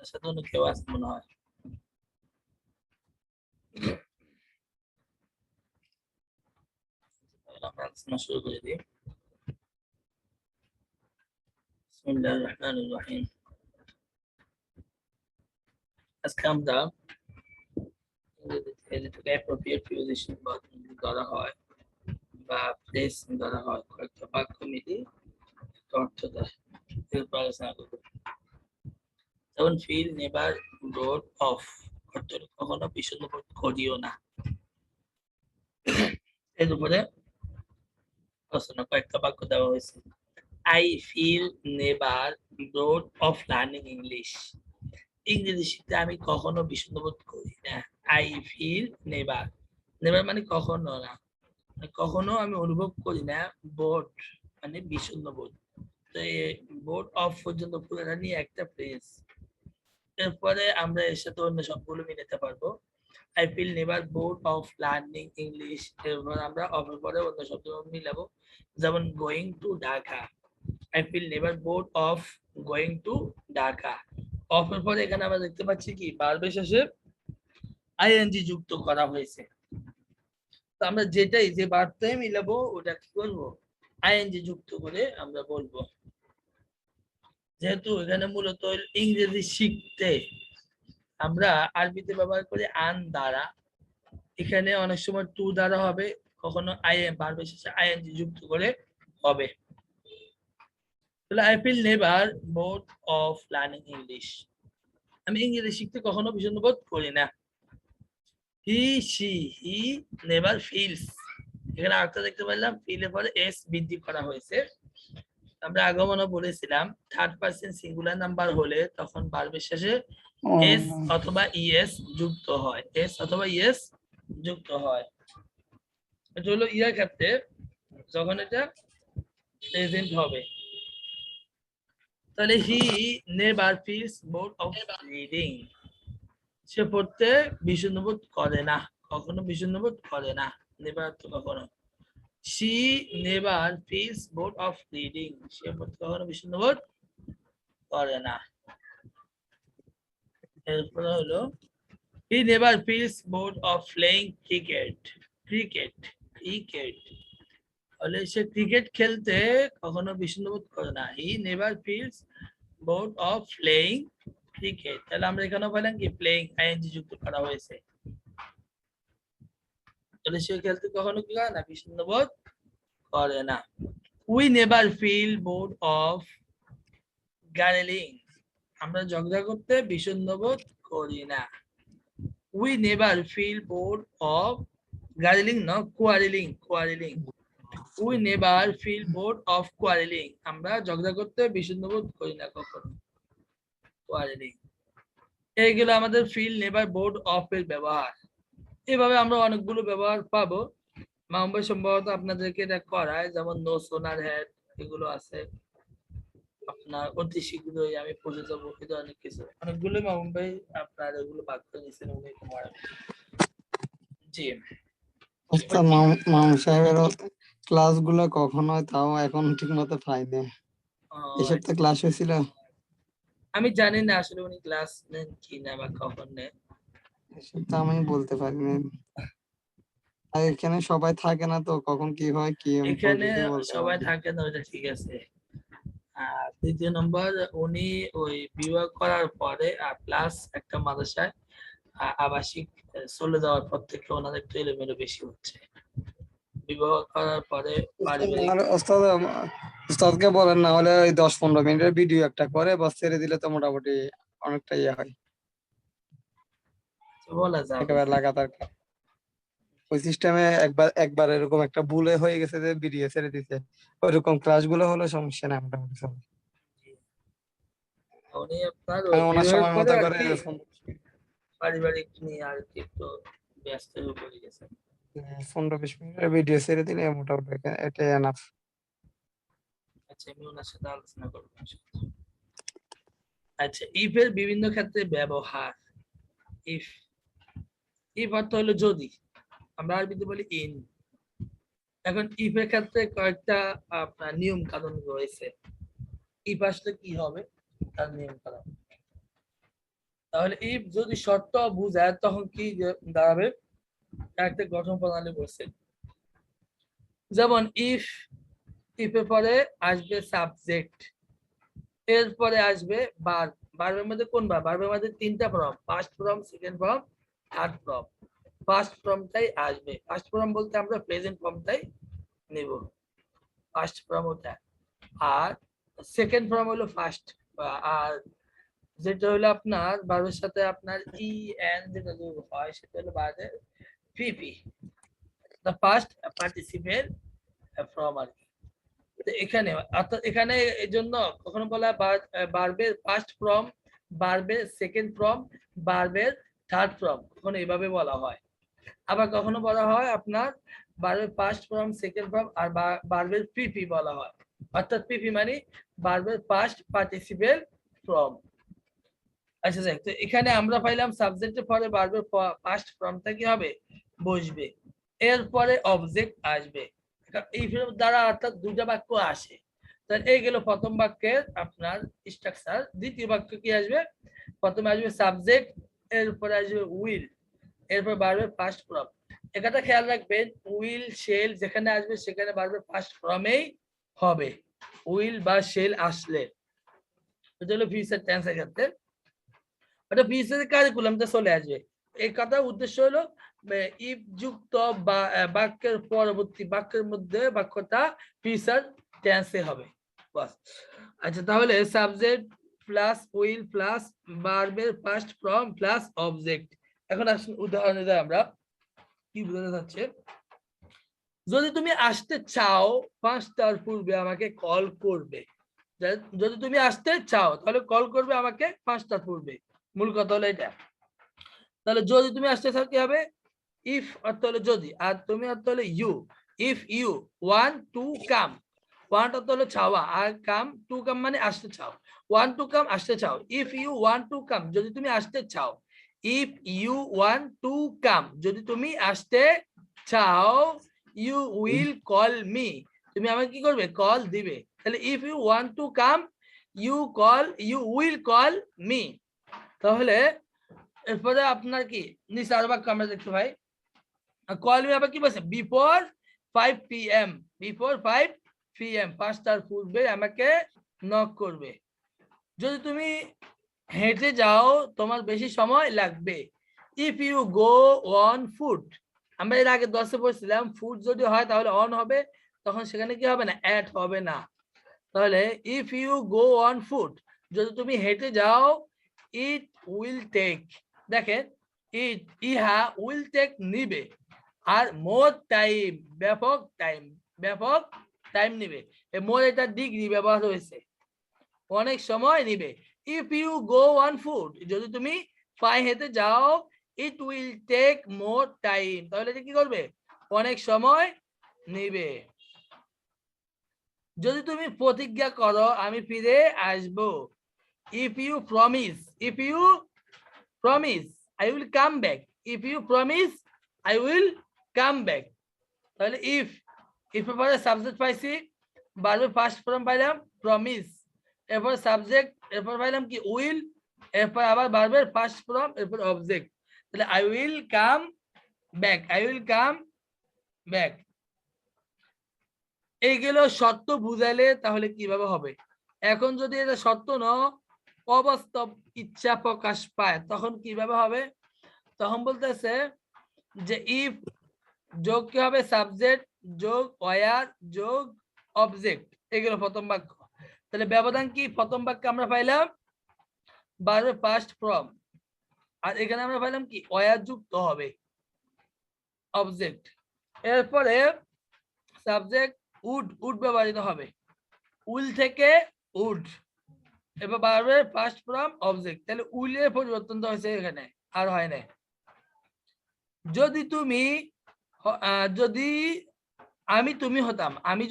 সাথে অন্য কেউ আছে মনে হয়। আমরা শুরু করে দিই। বিসমিল্লাহির রহমানির রহিম। আজকে আমরা যেটাকে অ্যাপ্রোপ্রিয়েট প্রিপোজিশন ধরা হয় বা প্লেস ধরা হয়, কয়েকটা বাক্য মিলিয়ে একটা অর্থ দেয়, এরপর আলোচনা করব। যেমন ফিল নেভার রোড অফ, অর্থ কখনো বিষণ্ণ বোধ করিও না। এর উপরে আলোচনা কয়েকটা বাক্য দেওয়া হয়েছে। I feel never bored of learning English, ইংরেজি শিখতে আমি কখনো বিষণ্ণ বোধ করি না। আই ফিল নেভার, নেভার মানে কখনো না, কখনো আমি অনুভব করি না। বোধ মানে বিষণ্ণ বোধ, তো বোধ অফ পর্যন্ত পুরোটা নিয়ে একটা ফ্রেজ। এরপরে আমরা এর সাথে অন্য সবগুলো মিলাতে পারবো। I feel never bored of learning English, এরপর আমরা অফের পরে অন্য শব্দ মিলাবো, যেমন going to Dhaka. I feel never bored of going to Dhaka. অফের পরে এখানে আমরা দেখতে পাচ্ছি কি ভার্বের শেষে আইএনজি যুক্ত করা হয়েছে। তো আমরা যেটাই যে ভার্বটাই মিলাবো ওটা কি করবো, আইএনজি যুক্ত করে আমরা বলবো। যেহেতু এখানে মূলত ইংরেজি শিখতে আমরা আরবিতে ব্যবহার করি আন দ্বারা, এখানে অনেক সময় টু দ্বারা হবে, কখনো ভার্বের শেষে আইএনজি যুক্ত করে হবে। তাহলে I feel never both of learning English, আমি ইংরেজি শিখতে কখনো বিষণ্ণ বোধ করি না। He she he never feels, এখানে আরেকটা দেখতে পেলাম ফিলের পরে এস বৃদ্ধি করা হয়েছে। আমরা আগমনও বলেছিলাম থার্ড পারসন সিঙ্গুলার নাম্বার হলে তখন ভার্বের শেষে এস অথবা ইএস যুক্ত হয়, এস অথবা ইএস যুক্ত হয়। এটা হলো ইয়ার ক্ষেত্রে যখন এটা প্রেজেন্ট হবে। তাহলে he never feels bored of reading, সে পড়তে বিষণ্ণ বোধ করে না, কখনো বিষণ্ণ বোধ করে না, নেভার তো কখনো। she never feels bored of reading, সে পড়তে কখনো বিষণ্ণ বোধ করে না। এরপরে হলো he never feels bored of playing cricket, cricket cricket, তাহলে সে ক্রিকেট খেলতে কখনো বিষণ্ণ বোধ করে না। he never feels bored of playing cricket, তাহলে আমরা এখানে বললাম কি প্লেইং আইএনজি যুক্ত করা হয়েছে, তাহলে সে খেলতে কখনো কি করে না, বিষণ্ণ বোধ করে না। we never feel bored of gardening, আমরা ঝগড়া করতে বিষণ্ণ বোধ করি না। we never feel bored of gardening, no quarreling, quarreling, we never feel bored of quarreling, আমরা ঝগড়া করতে বিষণ্ণ বোধ করি না কখনো, quarreling। এইগুলো আমাদের ফিল নেভার বোর্ড অফ এর ব্যবহার। এভাবে আমরা অনেকগুলো ব্যবহার পাবো। মাহমুদ সম্ভবত আপনাদেরকে এটা করায়, যেমন নো সোনার হেড এগুলো আছে আপনার, অতি শীঘ্রই আমি পৌঁছে যাবো, এই ধরনের কিছু অনেকগুলো মামুন ভাই আপনার এগুলো বাদ করে নিয়েছেন উনি কুমার। জি আচ্ছা, মামুন সাহেবের ক্লাসগুলো কখন হয় তাও এখন ঠিক মতো পাইনি। এই সপ্তাহে ক্লাস হয়েছিল? আমি জানি না আসলে উনি ক্লাস নেন কি না বা কখন নেন, সেটা আমি বলতে পারিনি। আর এখানে সবাই থাকে না তো কখন কি হয় কি আমি এখানে বলতে সবাই পারি। থাকে না, ওটা ঠিক আছে। আর দ্বিতীয় নম্বর উনি ওই বিবাহ করার পরে আর প্লাস একটা মাদ্রাসায় আবাসিক চলে যাওয়ার পর থেকে ওনাদের একটু এলোমেলো বেশি হচ্ছে। বিবাহ করার পরে পারিবারিক, আর ওস্তাদকে বলেন না হলে ওই 10-15 মিনিটের ভিডিও একটা করে বাস ছেড়ে দিলে তো মোটামুটি অনেকটা ইয়ে হয়, বলা যাবে একেবারে লাগাতার। ওই সিস্টেমে একবার এরকম একটা ভুলে হয়ে গেছে যে ভিডিও ছেড়ে দিতে, ওইরকম ক্লাস গুলো হলে সমস্যা নেই মোটামুটি চলে। উনি আপনার কারণ ওনার বিবাহের সময় পরে মতো আর করে কি পারিবারিক নিয়ে আর কি একটু ব্যস্ত হয়ে পড়ে গেছে। 15-20 মিনিটের ভিডিও ছেড়ে দিলে মোটামুটি এটাই এনাফ। আচ্ছা আমি ওনার সাথে আলোচনা করবো। আচ্ছা ইফের বিভিন্ন ক্ষেত্রে ব্যবহার। ইফ, ইফ অর্থ হলো যদি, আমরা আরবিতে বলি ইন। এখন ইফের ক্ষেত্রে কয়েকটা আপনার নিয়ম কানুন রয়েছে। ইফ আসলে কি হবে তার নিয়ম কানুন। তাহলে ইফ যদি শর্ত বুঝায় তখন কি দাঁড়াবে? একটা গঠন প্রণালী বলছে, যেমন ইফ এর পরে আসবে সাবজেক্ট, এরপরে আসবে ভার্ব। ভার্বের মধ্যে কোন ভার্ব? ভার্বের মধ্যে তিনটা form, first form, second form, third form. First ফর্মটাই আসবে। ফার্স্ট ফর্ম বলতে আমরা প্রেজেন্ট ফর্মটাই নেব, ফার্স্ট ফর্ম ওটা। আর সেকেন্ড ফর্ম হলো ফার্স্ট, আর যেটা হলো আপনার ভার্বের সাথে আপনার ই এন যেটা যোগ হয় সেটা হলো ভার্বের পিপি, দ্য ফার্স্ট পার্টিসিপেল ফর্ম আর কি। তো এখানে অর্থাৎ এখানে এই জন্য কখনো বলা ভার্বের ফার্স্ট ফর্ম, ভার্বের সেকেন্ড ফর্ম, ভার্বের থার্ড ফর্ম, কখনো এইভাবে বলা হয়। আবার কখনো বলা হয় আপনার ভার্বের ফার্স্ট ফর্ম, সেকেন্ড ফর্ম আর ভার্বের পিপি বলা হয়। অর্থাৎ পিপি মানে ভার্বের ফার্স্ট পার্টিসিপেল ফর্ম। আচ্ছা যাক, তো এখানে আমরা পাইলাম সাবজেক্টের পরে ভার্বের ফার্স্ট ফর্মটা কি হবে? বসবে, এরপরে অবজেক্ট আসবে। এই দ্বারা অর্থাৎ দুইটা বাক্য আসে। তাহলে এই গেল প্রথম বাক্যের আপনার স্ট্রাকচার। দ্বিতীয় বাক্য কি আসবে? প্রথমে আসবে সাবজেক্ট, এরপরে আসবে উইল, এরপর ভার্বের ফার্স্ট ফর্ম। এটা খেয়াল রাখবেন, উইল শেল যেখানে আসবে সেখানে ভার্বের ফার্স্ট ফর্মেই হবে। উইল বা শেল আসলে এটা হলো ফিউচার টেন্সের ক্ষেত্রে, ওটা ফিউচার কারিকুলামটা চলে আসবে। এই কথার উদ্দেশ্য হলো ইফ যুক্ত বা বাক্যের পরবর্তী বাক্যের মধ্যে বাক্যটা ফিউচার টেন্সে হবে, বাস। আচ্ছা, তাহলে সাবজেক্ট প্লাস উইল প্লাস ভার্বের ফার্স্ট ফর্ম প্লাস অবজেক্ট। এখন আসুন উদাহরণে যাই আমরা, কি বোঝাতে যাচ্ছে। যদি তুমি আসতে চাও 5টার পূর্বে আমাকে কল করবে। যদি তুমি আসতে চাও তাহলে কল করবে আমাকে 5টার পূর্বে, মূল কথা হলো এটা। তাহলে যদি তুমি আসতে চাও কি হবে? ইফ অর্থ হলো যদি, আর তুমি অর্থ হলো you. If you want to come, want অর্থ হলো চাওয়া, আর কাম, টু কাম মানে আসতে চাও। ওয়ান্ট টু কাম আসতে চাও। If you want to come যদি তুমি আসতে চাও। If you want to come যদি তুমি আসতে চাও। ইউ উইল কল মি তুমি আমাকে কি করবে? কল দিবে। তাহলে if you want to come you will call me. তাহলে এরপরে আপনার কি নিচে আরো বাক্য আমরা দেখতে পাই। কল মি আবার কি বলছে? বিফোর 5 PM, বিফোর 5 PM 5টার পূর্বে আমাকে নক করবে। যদি তুমি হেঁটে যাও তোমার বেশি সময় লাগবে। If you go on foot, আমরা এর আগে 10-এ পড়ছিলাম ফুট যদি হয় তাহলে অন হবে, তখন সেখানে কি হবে না? অ্যাট হবে না। তাহলে if you go on foot যদি তুমি হেঁটে যাও, ইট উইল টেক, দেখেন ইহা উইল টেক নিবে, আর মোর টাইম ব্যাপক টাইম নিবে। মোর এটা ডিগ্রি ব্যবহার হয়েছে, অনেক সময় নিবে। If you go on foot যদি তুমি পায়ে হেঁটে যাও, it will take more time তাহলে কি করবে? অনেক সময় নিবে। যদি তুমি প্রতিজ্ঞা করো আমি ফিরে আসবো। If you promise I will come back. If you promise I will come back. তাহলে ইফ এর পরে সাবজেক্ট পাইছি, ভার্বের ফার্স্ট ফর্ম পাইলাম প্রমিস, এরপর সাবজেক্ট, এরপর পাইলাম কি? উইল, এরপর আবার ভার্বের ফার্স্ট ফর্ম, এরপর অবজেক্ট। তাহলে আই উইল কাম ব্যাক। এইগুলো সত্য বুঝাইলে তাহলে কিভাবে হবে? এখন যদি এটা সত্য ন অবাস্তব ইচ্ছা প্রকাশ পায় তখন কিভাবে হবে? তখন বলতেছে যে ইফ যোগ কি হবে? সাবজেক্ট যোগ ওয়ার যোগ অবজেক্ট, এগুলো প্রথম বাক্য। তাহলে ব্যবধান কি? প্রথম বাক্যে আমরা পাইলাম ভার্বের ফার্স্ট ফর্ম, আর এখানে আমরা পাইলাম কি? ওয়ার যুক্ত হবে অবজেক্ট, এরপরে সাবজেক্ট উড ব্যবহৃত হবে, উইল থেকে উড, এবার ভার্বের ফার্স্ট ফর্ম অবজেক্ট। তাহলে উইলের পরিবর্তন হয়েছে এখানে, আর হয় না। যদি আমি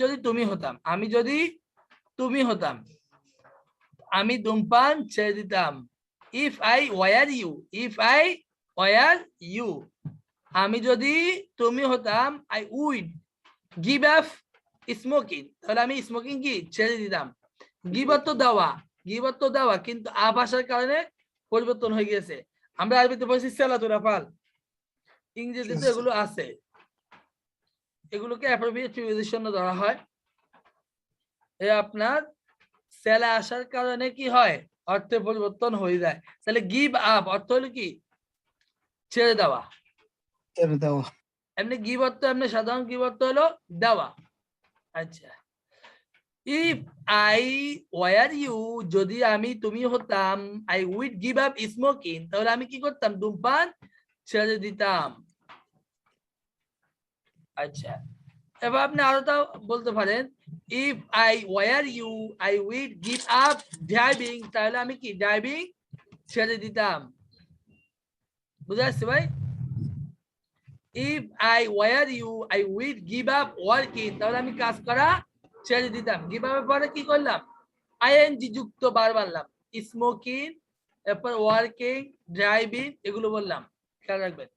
যদি তুমি হতাম আমি ধূমপান ছেড়ে দিতাম। ইফ আই ওয়ার ইউ আমি যদি তুমি হতাম, I would give up smoking তাহলে আমি স্মোকিং কি? ছেড়ে দিতাম। গিভ আপ তো দেওয়া কিন্তু আপ আসার কারণে পরিবর্তন হয়ে গেছে। আমরা আরবিতে বলছি সালাতুল আফআল, ইংরেজিতে এগুলো আছে, এগুলোকে অ্যাপ্রোপ্রিয়েট প্রিপোজিশন ধরা হয়। এ আপনার সেলা আসার কারণে কি হয়, অর্থের পরিবর্তন হয়ে যায়। তাহলে গিভ আপ অর্থ হলো কি, ছেড়ে দেওয়া। ছেড়ে দেওয়া। এমনি গিভ অর্থ, এমনি সাধারণ গিভ অর্থ হলো দেওয়া। আচ্ছা, ইফ আই ওয়ার ইউ, যদি আমি তুমি হতাম, I would give up smoking, তাহলে আমি কি করতাম, ধূমপান ছেড়ে দিতাম। আচ্ছা, এবার আপনি আরোটা বলতে পারেন, if I were you I would give up driving, তাহলে আমি কি ড্রাইভিং ছেড়ে দিতাম। বুঝে আসছে ভাই? If I were you I would give up working, তাহলে আমি কাজ করা ছেড়ে দিতাম। গিভ আপের পরে কি করলাম, আইএনজি যুক্ত বার বানলাম, স্মোকিং, এরপর ওয়ার্কিং, ড্রাইভিং, এগুলো বললাম। খেয়াল রাখবেন,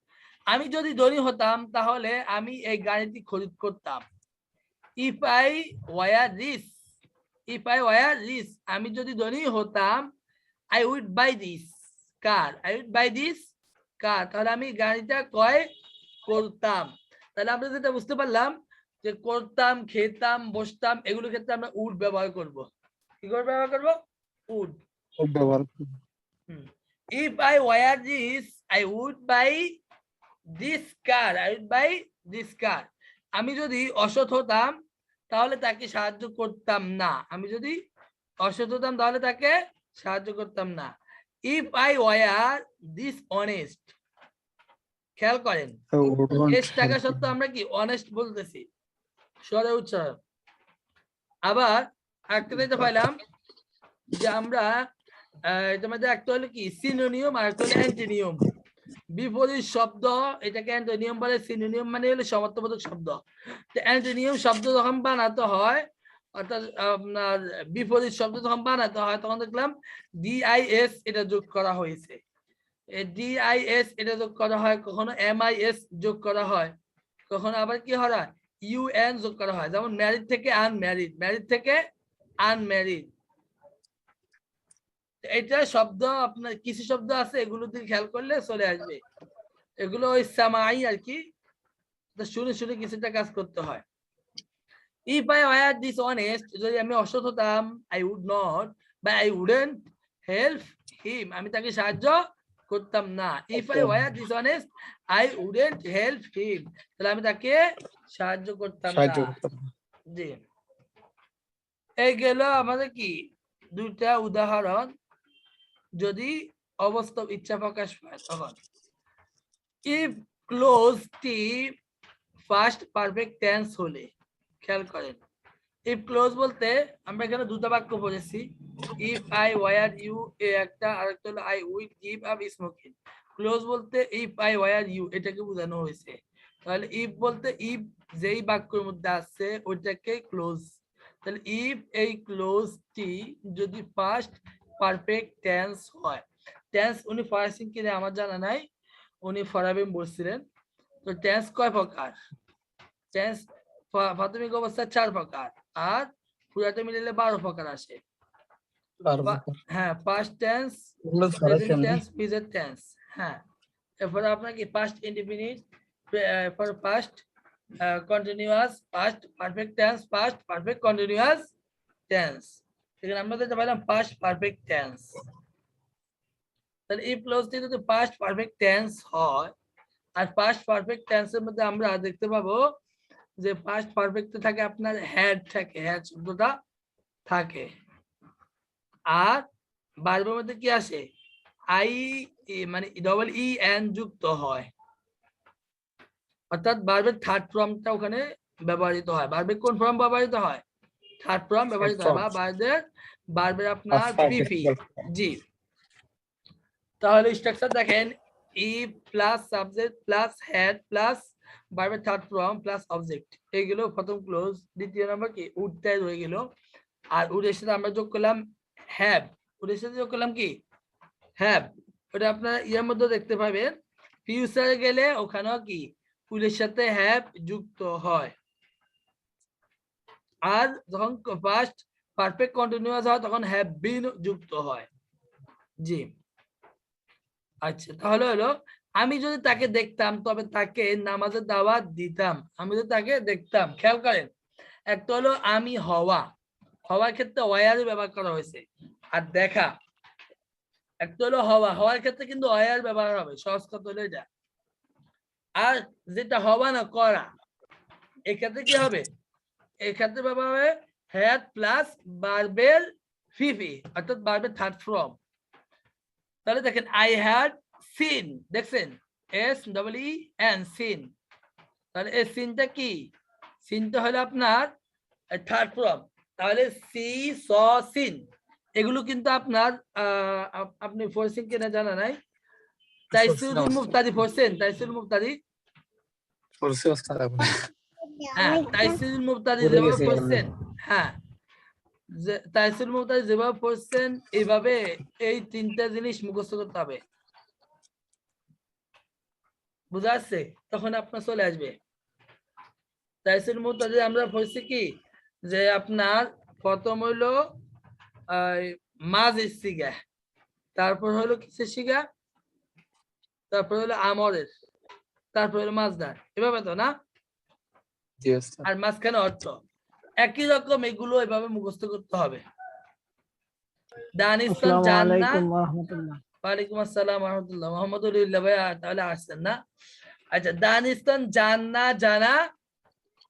আমি যদি ধনী হতাম তাহলে আমি এই গাড়িটি খরিদ করতাম। If I were rich, if I were rich, আমি যদি ধনী হতাম, I would buy this car, I would buy this car, তাহলে আমি গাড়িটা ক্রয় করতাম। তাহলে আমরা যেটা বুঝতে পারলাম যে করতাম, খেতাম, বসতাম, এগুলোর ক্ষেত্রে আমরা উড ব্যবহার করব। কি করে ব্যবহার করব, উড। ব্যবহার। If I were this I would buy this car, I would buy this car, আমি যদি অসৎ হতাম তাহলে তাকে সাহায্য করতাম না, আমি যদি অসৎ হতাম তাহলে তাকে সাহায্য করতাম না। If I were this honest, খেয়াল করেন এস টাকা সত্ত্বেও আমরা কি অনেস্ট বলতেছি, স্বরে উচ্চারণ। আবার একটা দিতে পাইলাম যে আমরা এটার মধ্যে একটা হলো কি সিনোনিয়াম, আর একটা হলো অ্যান্টোনিয়াম। বিপরীত শব্দ এটাকে অ্যান্টোনিয়াম বলে, সিনোনিয়াম মানে হলো সমার্থবোধক শব্দ। তো অ্যান্টোনিয়াম শব্দ যখন বানাতে হয়, অর্থাৎ আপনার বিপরীত শব্দ যখন বানাতে হয়, তখন দেখলাম ডিআইএস এটা যোগ করা হয়েছে। ডিআইএস এটা যোগ করা হয়, কখনো এমআইএস যোগ করা হয়, কখনো আবার কি হয় ইউএন যোগ করা হয়। যেমন ম্যারিড থেকে আনম্যারিড, ম্যারিড থেকে আনম্যারিড। এটা শব্দ আপনার কিছু শব্দ আছে, এগুলো দিয়ে খেয়াল করলে চলে আসবে। এগুলো ওই সামাই আর কি, শুনে শুনে কিছুটা কাজ করতে হয়। ইফ আই ওয়ার ডিসঅনেস্ট, যদি আমি অসৎ হতাম, আই উড নট বা আই উডেন্ট হেল্প হিম, আমি তাকে সাহায্য করতাম না। If I war dishonest I wouldn't help him, তাহলে আমি তাকে সাহায্য করতাম না। জি, এই গেল আমাদের কি দুইটা উদাহরণ। যদি অবাস্তব ইচ্ছা প্রকাশ পায় তখন ইফ ক্লোজটি ফার্স্ট পারফেক্ট টেন্স হলে, খেয়াল করেন ইফ ক্লোজ বলতে আমরা এখানে দুটো বাক্য পড়েছি, if I were U A একটা, আরেকটা হলো I will give up smoking. Close বলতে ইফ আই ওয়ার ইউ এটাকে বোঝানো হয়েছে। তাহলে ইফ বলতে ইফ যেই বাক্যের মধ্যে আছে ওইটাকে ক্লোজ। তাহলে ইফ এই ক্লোজটি যদি ফার্স্ট পারফেক্ট টেন্স হয়, টেন্স উনি পড়াইছেন কিনা আমার জানা নাই, উনি ফরাবিন বলছিলেন। তো টেন্স কয় প্রকার, টেন্স প্রাথমিক অবস্থা 4 প্রকার, আর পুরাটা মিলালে 12 প্রকার আসে। হ্যাঁ, past tense, present tense, future tense. হ্যাঁ, এরপরে আপনার কি পাস্ট ইনডিফিনিট, এরপর past continuous, past perfect tense, past perfect continuous tense. এখানে আমরা যেটা পাইলাম পাস্ট পারফেক্ট টেন্স। তাহলে এই ক্লোজটি যদি পাস্ট পারফেক্ট টেন্স হয়, আর পাস্ট পারফেক্ট টেন্সের মধ্যে আমরা দেখতে পাবো যে পাস্ট পারফেক্ট থাকে আপনার হ্যাড থাকে, হ্যাড শব্দটা থাকে, আর ভার্বের মধ্যে কি আসে আই মানে ডবল ই এন যুক্ত হয়, অর্থাৎ ভার্বের থার্ড ফর্মটা ওখানে ব্যবহৃত হয়। ভার্বের কোন ফর্ম ব্যবহৃত হয়, থার্ড ফর্ম ব্যবহৃত হয়, বা ভার্বের আপনার পিপি। জি, তাহলে স্ট্রাকচার দেখেন, ই plus subject plus had plus ভার্বের থার্ড ফর্ম প্লাস অবজেক্ট, এইগুলো প্রথম ক্লোজ। দ্বিতীয় নম্বর কি উডটাই রয়ে গেল, আর উডের সাথে আমরা যোগ করলাম হ্যাভ, উডের সাথে যোগ করলাম কি হ্যাভ। ওটা আপনারা ইয়ের মধ্যে দেখতে পাবেন, ফিউচারে গেলে ওখানেও কি উডের সাথে হ্যাভ যুক্ত হয়, আর যখন ফার্স্ট পারফেক্ট কন্টিনিউয়াস হয় তখন হ্যাভ বিন যুক্ত হয়। জি, আচ্ছা, তাহলে হলো আমি যদি তাকে দেখতাম তবে তাকে নামাজের দাওয়াত দিতাম। আমি যদি তাকে দেখতাম, খেয়াল করেন, একটা হলো আমি হওয়া, হওয়ার ক্ষেত্রে ওয়ার ব্যবহার করা হয়েছে, আর দেখা একটা হলো হওয়া, হওয়ার ক্ষেত্রে কিন্তু ওয়ার ব্যবহার হবে, সহজ কথা হলো এটা। আর যেটা হওয়া না করা, এক্ষেত্রে কি হবে? এক্ষেত্রে ব্যবহার হবে হ্যাড প্লাস ভার্বের ফিফি, অর্থাৎ ভার্বের থার্ড ফর্ম। তাহলে দেখেন আই হ্যাড সিন, দেখছেন SEEN সিন। তাহলে এই সিনটা কি? সিনটা হলো আপনার থার্ড ফর্ম। তাহলে সি স সিন এগুলো কিন্তু আপনার আপনি ফোর্সিং কিনা জানা নাই। তাইসিরুল মুফতাদি ফোর্সেন, তাইসিরুল মুফতাদি, হ্যাঁ তাইসিরুল মুফতাদি যেভাবে ফোর্সেন, হ্যাঁ তাইসিরুল মুফতাদি যেভাবে ফোর্সেন এইভাবে এই তিনটা জিনিস মুখস্থ করতে হবে, বুঝা যাচ্ছে? তখন আপনার চলে আসবে। তাইসিরুল মুফতাদি আমরা পড়ছি কি, যে আপনার প্রথম হইলো মাঝের সিগা, তারপর হলো কিসের সিগা, তারপর হলো আমরের, তারপর হলো মাজদার, এভাবে তো না? আর মাঝখানে অর্থ, একই রকম এগুলো এভাবে মুখস্থ করতে হবে। দানিস্তান জান্নাত, ওয়ালাইকুম আসসালাম ওয়া রাহমাতুল্লাহ, মুহাম্মদুল্লাহ ভাই তাহলে আসছেন না? আচ্ছা, দানিস্তান জান্না জানা,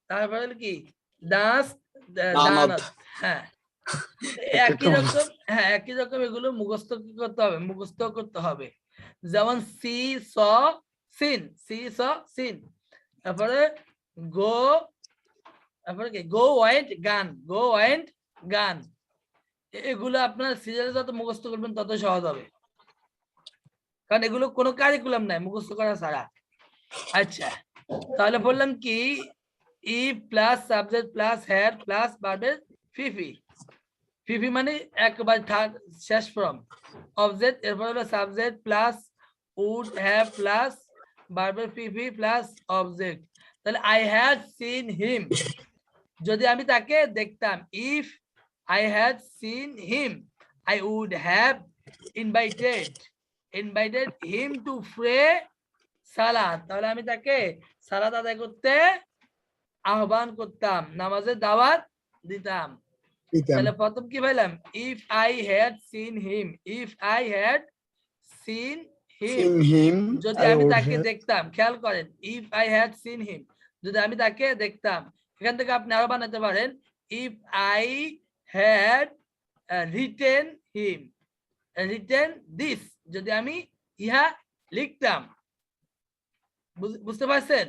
তারপর হলো কি দাস দানাত, হ্যাঁ একই রকম, হ্যাঁ একই রকম এগুলো মুখস্থ কি করতে হবে, মুখস্থ করতে হবে। যেমন সি স সিন, সি স সিন, তারপরে গো, তারপরে কি গো ওয়েন্ট গান, গো ওয়েন্ট গান, এগুলো আপনার সিরিয়ালে যত মুখস্থ করবেন তত সহজ হবে, কারণ এগুলো কোনো কারিকুলাম নাই মুখস্থ করা ছাড়া। আচ্ছা, তাহলে বললাম কি ই plus subject plus had plus ভার্বের ফিফি, ফিফি মানে একবার থার্ড শেষ ফর্ম অবজেক্ট, এরপর হলো subject plus would have plus ভার্বের ফিফি প্লাস অবজেক্ট। তাহলে আই হ্যাড সিন হিম, যদি আমি তাকে দেখতাম, if I had seen him I would have invited him to pray সালাত, তাহলে আমি তাকে সালাত আদায় করতে আহ্বান করতাম, নামাজের দাওয়াত দিতাম। তাহলে প্রথম কি বললাম, if I had seen him, if I had seen him, যদি আমি তাকে দেখতাম, খেয়াল করেন if I had seen him, যদি আমি তাকে দেখতাম, এখান থেকে আপনি আরো বানাতে পারেন if I had written him, written this, যদি আমি ইহা লিখতাম, বুঝতে পারছেন?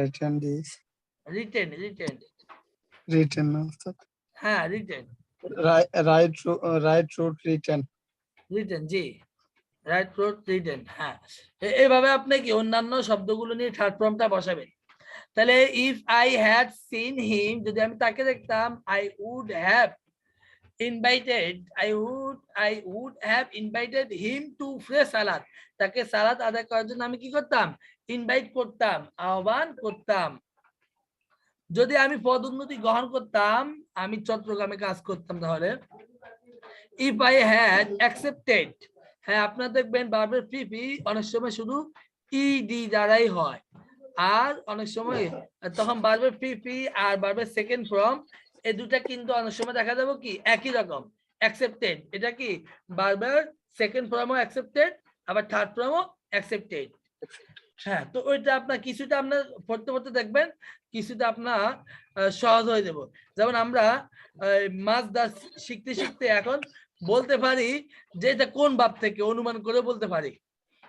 Written this, written written, written হ্যাঁ written, write root written, written জি, রাইট রুট রিটেন, হ্যাঁ এইভাবে আপনি কি অন্যান্য শব্দগুলো নিয়ে থার্ড ফর্মটা বসাবেন। তাহলে if I had seen him, যদি আমি তাকে দেখতাম, I would have invited, I would have invited him to pray সালাত, তাকে সালাত আদায় করার জন্য আমি কি করতাম, ইনভাইট করতাম, আহ্বান করতাম। যদি আমি পদোন্নতি গ্রহণ করতাম, আমি চট্টগ্রামে কাজ করতাম, তাহলে ইফ আই হ্যাড অ্যাকসেপ্টেড, হ্যাঁ আপনারা দেখবেন ভার্বের ফিফি অনেক সময় শুধু ইডি দ্বারাই হয়, আর অনেক সময় তখন ভার্বের ফিফি আর ভার্বের সেকেন্ড ফর্ম এই দুটা কিন্তু অনেক সময় দেখা যাবে কি একই রকম, অ্যাকসেপ্টেড, এটা কি ভার্বের সেকেন্ড ফর্মও অ্যাকসেপ্টেড, আবার থার্ড ফর্মও অ্যাকসেপ্টেড। হ্যাঁ, তো ওইটা আপনার কিছুটা আপনার পড়তে পড়তে দেখবেন, কিছুটা আপনার সহজ হয়ে যাব। যেমন আমরা মাছ দাস শিখতে শিখতে এখন বলতে পারি যে এটা কোন ভাব থেকে অনুমান করে বলতে পারি,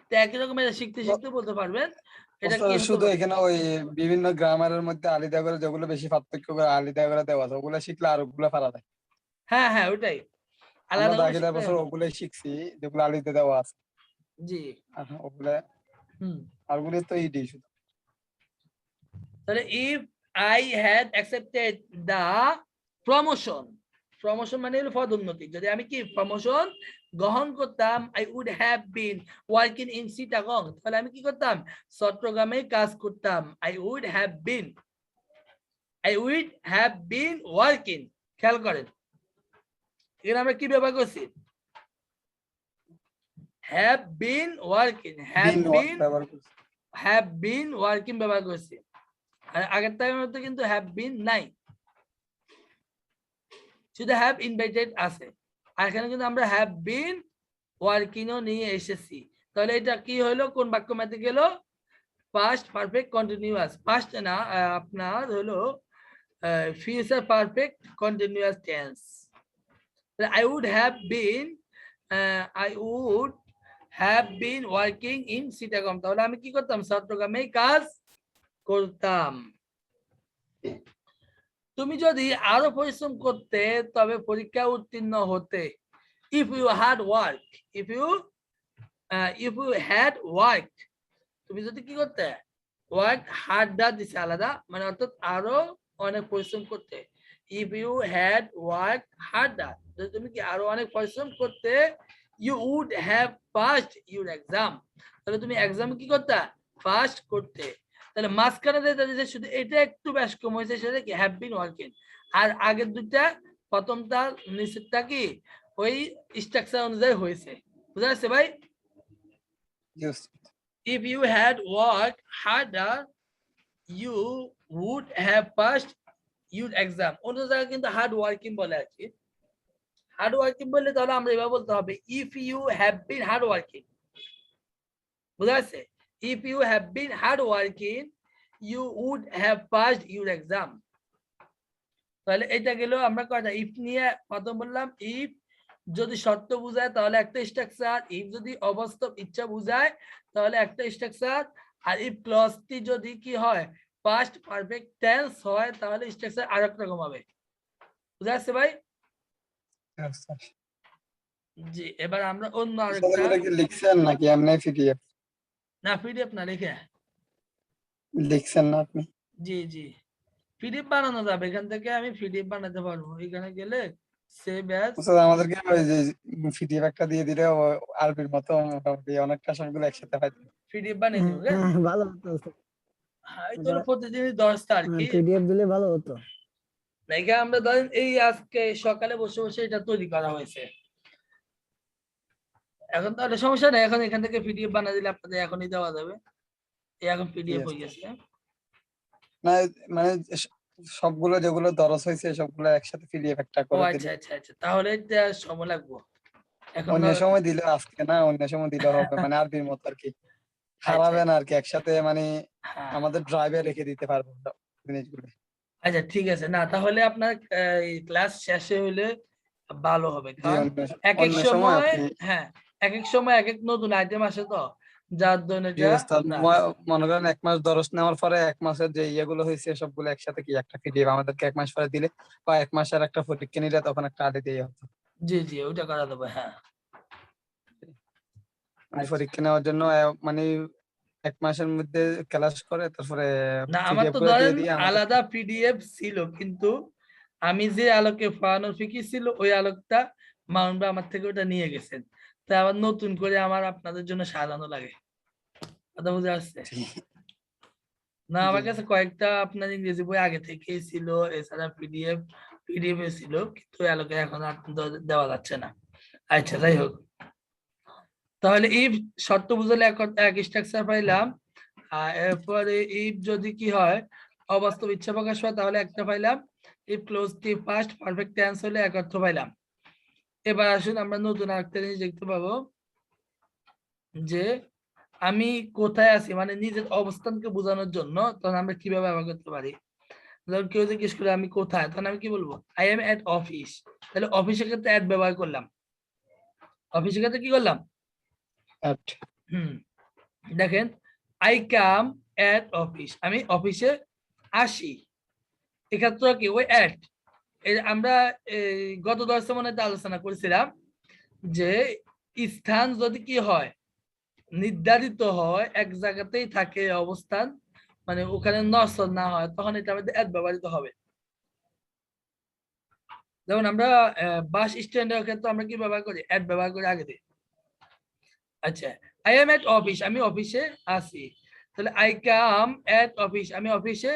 তো একই রকম এটা শিখতে শিখতে বলতে পারবেন এটা কি শুধু এখানে ওই বিভিন্ন গ্রামারের মধ্যে আলাদা করে যেগুলো বেশি পার্থক্য করে আলাদা করে দেওয়া আছে, ওগুলো শিখলে আর ওগুলো পারা যায়। হ্যাঁ হ্যাঁ ওইটাই আমরা আলাদা দাখিলার বছর ওগুলোই শিখছি যেগুলো আলাদা দেওয়া আছে। জি ওগুলা আরগুলো তো ইডি শুধু। তাহলে if I had accepted the promotion, promotion মানে হলো পদোন্নতি, যদি আমি কি প্রমোশন গ্রহণ করতাম, I would have been working in Chittagong, তাহলে আমি কি করতাম, চট্টগ্রামে কাজ করতাম, I would have been working. খেয়াল করেন এখানে আমরা কি ব্যবহার করছি, have been working, have been been, ব্যবহার করছি। হ্যাভ বিন ওয়ার্কিং ব্যবহার করছি। আর আগের টাইমের মধ্যে কিন্তু হ্যাভ বিন নাই, শুধু হ্যাভ ইনভাইটেড আছে। আর এখানে কিন্তু আমরা হ্যাভ বিন ওয়ার্কিংও নিয়ে এসেছি। তাহলে এটা কি হলো, কোন বাক্য মেতে গেল? Past perfect continuous. পাস্ট না, আপনার হলো future perfect continuous tense. I would have been I would have been working in Chittagong। তাহলে আমি কি করতাম? চট্টগ্রামে কাজ করতাম। তুমি যদি আরো পরিশ্রম করতে তবে পরীক্ষা উত্তীর্ণ হতে। If you had worked, if you had worked, তুমি যদি কি করতে? ওয়ার্ক হার্ডার দিছে আলাদা, মানে অর্থাৎ আরো অনেক পরিশ্রম করতে। If you had work harder, যদি তুমি কি আরো অনেক পরিশ্রম করতে, you would have passed your exam, তাহলে তুমি এক্সাম কি করতে? পাস করতে। তাহলে মাঝখানে যে শুধু এটা একটু বেশ কম হয়েছে, সেটা কি হ্যাভ বিন ওয়ার্কিং। আর আগের দুইটা, প্রথমটা নিচেরটা কি ওই স্ট্রাকচার অনুযায়ী হয়েছে। বুঝা যাচ্ছে ভাই? If you had worked harder, you would have passed your exam। অন্য জায়গায় কিন্তু হার্ড ওয়ার্কিং বলে আর কি। হার্ড ওয়ার্কিং বললে তাহলে আমরা এভাবে বলতে হবে, if you have been hard working। বুঝা যাচ্ছে? If you have been hard working, you would have passed your exam। তাহলে এটা গেল আমরা কয়টা ইফ নিয়ে। প্রথম বললাম ইফ যদি শর্ত বোঝায় তাহলে একটা স্ট্রাকচার, ইফ যদি অবাস্তব ইচ্ছা বোঝায় তাহলে একটা স্ট্রাকচার, আর ইফ ক্লজটি যদি কি হয় পাস্ট পারফেক্ট টেন্স হয় তাহলে স্ট্রাকচার আরেক রকম হবে। বুঝা যাচ্ছে ভাই? জি, এবার আমরা অন্য আরেকটা। লিখছেন নাকি এমনি পিডিএফ? না, পিডিএফ না, লিখে লিখছেন না আপনি? জি জি, পিডিএফ বানানো যাবে, এখান থেকে আমি পিডিএফ বানাতে পারবো। এখানে গেলে সেভ অ্যাজ। আমাদেরকে ওই যে পিডিএফ একটা দিয়ে দিলে আরবির মতো মোটামুটি অনেকটা সবগুলো একসাথে হয়। পিডিএফ বানিয়ে দেবো। ভালো হতো, হ্যাঁ, এই তো প্রতিদিনই 10টা আর কি। পিডিএফ দিলে ভালো হতো। নাকি আমরা ধরেন এই আজকে সকালে বসে বসে এটা তৈরি করা হয়েছে। এখন তাহলে সমস্যা নেই, এখন এখান থেকে পিডিএফ বানিয়ে দিলে আপনাদের এখনই দেওয়া যাবে। এখন পিডিএফ হয়ে গেছে। না মানে সবগুলো যেগুলো দরজ হয়েছে সবগুলো একসাথে পিডিএফ একটা ও করে আচ্ছা দিলে। আচ্ছা আচ্ছা, তাহলে এটা সময় লাগবে। এখন অন্য সময় দিলে আজকে না, অন্য সময় দিলে হবে, মানে আরবির মতো আর কি হারাবে না আর কি, একসাথে মানে হ্যাঁ আমাদের ড্রাইভে রেখে দিতে পারবো জিনিসগুলো। আচ্ছা ঠিক আছে। না তাহলে আপনার ক্লাস শেষে হলে ভালো হবে, জি, কারণ এক এক অন্য সময় সময় আপনি হ্যাঁ এক এক সময় এক এক নতুন আইটেম আসে, তো যার জন্য জি এটা ওস্তাদ, না। মনে করেন 1 মাস দরজ নেওয়ার পরে 1 মাসের যে ইয়েগুলো হয়েছে সবগুলো একসাথে কি একটা পিডিএফ আমাদেরকে 1 মাস পরে দিলে, বা 1 মাসের একটা পরীক্ষা নিলে তখন একটা আগে দিয়ে হতো। জি জি, ওইটা করা যাবে। হ্যাঁ মানে আচ্ছা। পরীক্ষা নেওয়ার জন্য মানে 1 মাসের মধ্যে ক্লাস করে তারপরে না আমার পিডিএফ তো গুলো দিয়ে ধরেন দিয়ে আমাদের। আলাদা পিডিএফ ছিল, কিন্তু আমি যে আলোকে পড়ানোর ফিকি ছিল ওই আলোকটা মাউন্ট ভাই আমার থেকে ওটা নিয়ে গেছেন, তাই আবার নতুন করে আমার আপনাদের জন্য সাজানো লাগে। কথা বুঝে আসছে? না আমার কাছে কয়েকটা আপনার ইংরেজি বই আগে থেকেই ছিল, এছাড়া পিডিএফ এ ছিল, কিন্তু ওই আলোকে এখন আর দেওয়া যাচ্ছে না। আচ্ছা যাই হোক, তাহলে ইফ শর্ত বুঝলে এক স্ট্রাকচার পাইলাম, আর এরপরে ইফ যদি কি হয় অবাস্তব ইচ্ছা প্রকাশ হয় তাহলে একটা পাইলাম, ইফ ক্লোজটি পাস্ট পারফেক্ট টেন্স হলে এক অর্থ পাইলাম। এবার আসুন আমরা নতুন আরেকটা জিনিস দেখতে পাবো, যে আমি কোথায় আছি, মানে নিজের অবস্থানকে বোঝানোর জন্য তখন আমরা কিভাবে ব্যবহার করতে পারি। ধরুন কেউ জিজ্ঞেস করে আমি কোথায়, তখন আমি কি বলবো? I am at office. তাহলে অফিসের ক্ষেত্রে অ্যাট ব্যবহার করলাম। অফিসের ক্ষেত্রে কি করলাম? দেখেন, আই কাম এট অফিস, আমি অফিসে আসি। এক্ষেত্রে কি ওই অ্যাট, আমরা গত 10 মনে আলোচনা করেছিলাম যে স্থান যদি কি হয় নির্ধারিত হয়, এক জায়গাতেই থাকে অবস্থান, মানে ওখানে নসর না হয়, তখন এটা আমাদের অ্যাট ব্যবহৃত হবে। যেমন আমরা বাস স্ট্যান্ডের ক্ষেত্রে আমরা কি ব্যবহার করি? অ্যাট ব্যবহার করি আগে দিয়ে। আচ্ছা, আই এম এট অফিস, আমি অফিসে আসি। তাহলে আই কাম এট অফিস, আমি অফিসে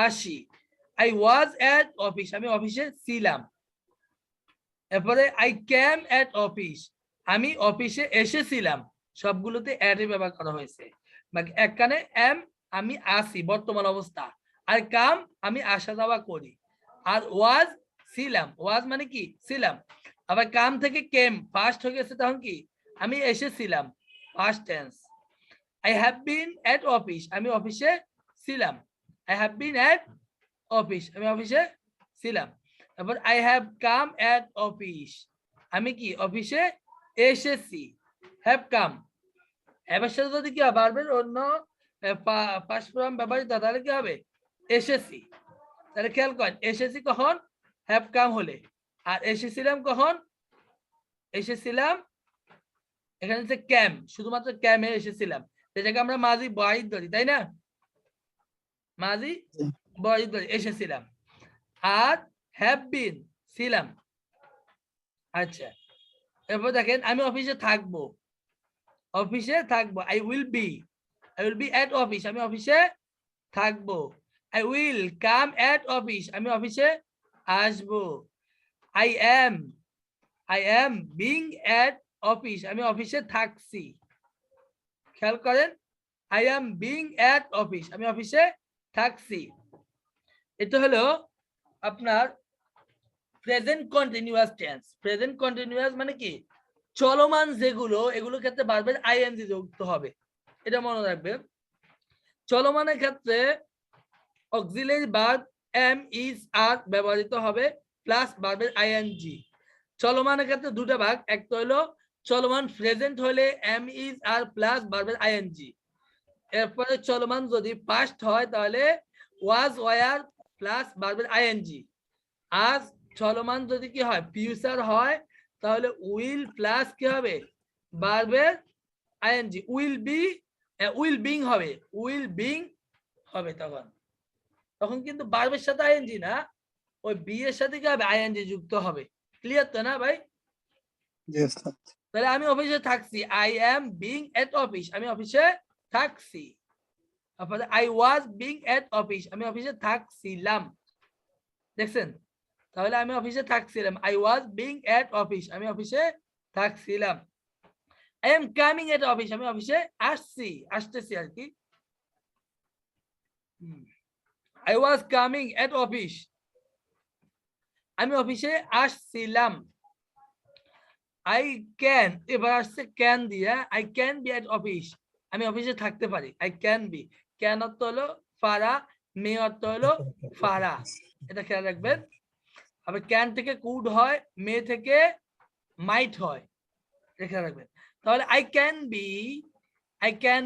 আসি। আই ওয়াজ এট অফিস, আমি অফিসে ছিলাম। এরপরে আই ক্যাম এট অফিস, আমি অফিসে এসেছিলাম, সবগুলোতে অ্যাড ব্যবহার করা হয়েছে। বাকি একখানে এম আমি আসি বর্তমান অবস্থা, আর কাম আমি আসা যাওয়া করি, আর ওয়াজ ছিলাম, ওয়াজ মানে কি ছিলাম, আবার কাম থেকে কেম ফার্স্ট হয়ে গেছে, তখন কি আমি এসেছিলাম first tense. I have been at office, আমি অফিসে ছিলাম, I have been at office, আমি অফিসে ছিলাম। তারপর I have come at office, আমি কি অফিসে এসেছি, হ্যাভ কাম। এবার সাথে যদি কি হয় ভার্বের অন্য পাস্ট ফর্ম ব্যবহৃত তাহলে কি হবে এসেছি। তাহলে খেয়াল করেন এসেছি কখন, হ্যাভ কাম হলে, আর এসেছিলাম কখন, এসেছিলাম এখানে হচ্ছে ক্যাম, শুধুমাত্র ক্যামে এসেছিলাম, যেটাকে আমরা মাঝি বয়স ধরি, তাই না, মাঝি বয়স ধরি এসেছিলাম। আর হ্যাভ বিন ছিলাম। আচ্ছা, এরপর দেখেন আমি অফিসে থাকবো, অফিসে থাকবো, I will be at office, আমি অফিসে থাকবো। I will come at office, আমি অফিসে আসবো। I am being at office, আমি অফিসে থাকছি। খেয়াল করেন I am being at office, আমি অফিসে থাকছি। এটা হলো আপনার present continuous tense. Present continuous মানে কি চলমান যেগুলো, এগুলোর ক্ষেত্রে ভার্বের আইএনজি যুক্ত হবে, এটা মনে রাখবেন। চলমানের ক্ষেত্রে অক্সিলারি ভার্ব এম ইজ আর ব্যবহৃত হবে প্লাস ভার্বের আইএনজি। চলমানের ক্ষেত্রে দুটো ভাগ, একটা হলো চলমান প্রেজেন্ট হলে এম ইজ আর প্লাস ভার্বের আইএনজি, এরপরে চলমান যদি পাস্ট হয় তাহলে ওয়াজ ওয়ার প্লাস ভার্বের আইএনজি। আজ চলমান যদি কি হয় ফিউচার হয় তাহলে উইল প্লাস কি হবে ভার্বের আইএনজি, উইল বিং হবে, উইল বিং হবে। তখন তখন কিন্তু ভার্বের সাথে আইএনজি না, ওই বি এর সাথে কি হবে আইএনজি যুক্ত হবে। ক্লিয়ার তো না ভাই? তাহলে আমি অফিসে থাকছি, I am being at office, আমি অফিসে থাকছি। তারপরে I was being at office, আমি অফিসে থাকছিলাম। দেখছেন, তাহলে আমি অফিসে থাকছিলাম, I was being at office, আমি অফিসে থাকছিলাম। I am coming at office, আমি অফিসে আসছি, আসতেছি আর কি। I was coming at office, আমি অফিসে আসছিলাম। আই ক্যান, এবার আসছে ক্যান দিয়া, I can be at office, আমি অফিসে থাকতে পারি। আই ক্যান বি, ক্যান অর্থ হলো পারা, মে অর্থ হলো পারা, এটা খেয়াল রাখবেন। আবার ক্যান থেকে কুড হয়, মে থেকে মাইট হয়, এটা খেয়াল রাখবেন। তাহলে আই ক্যান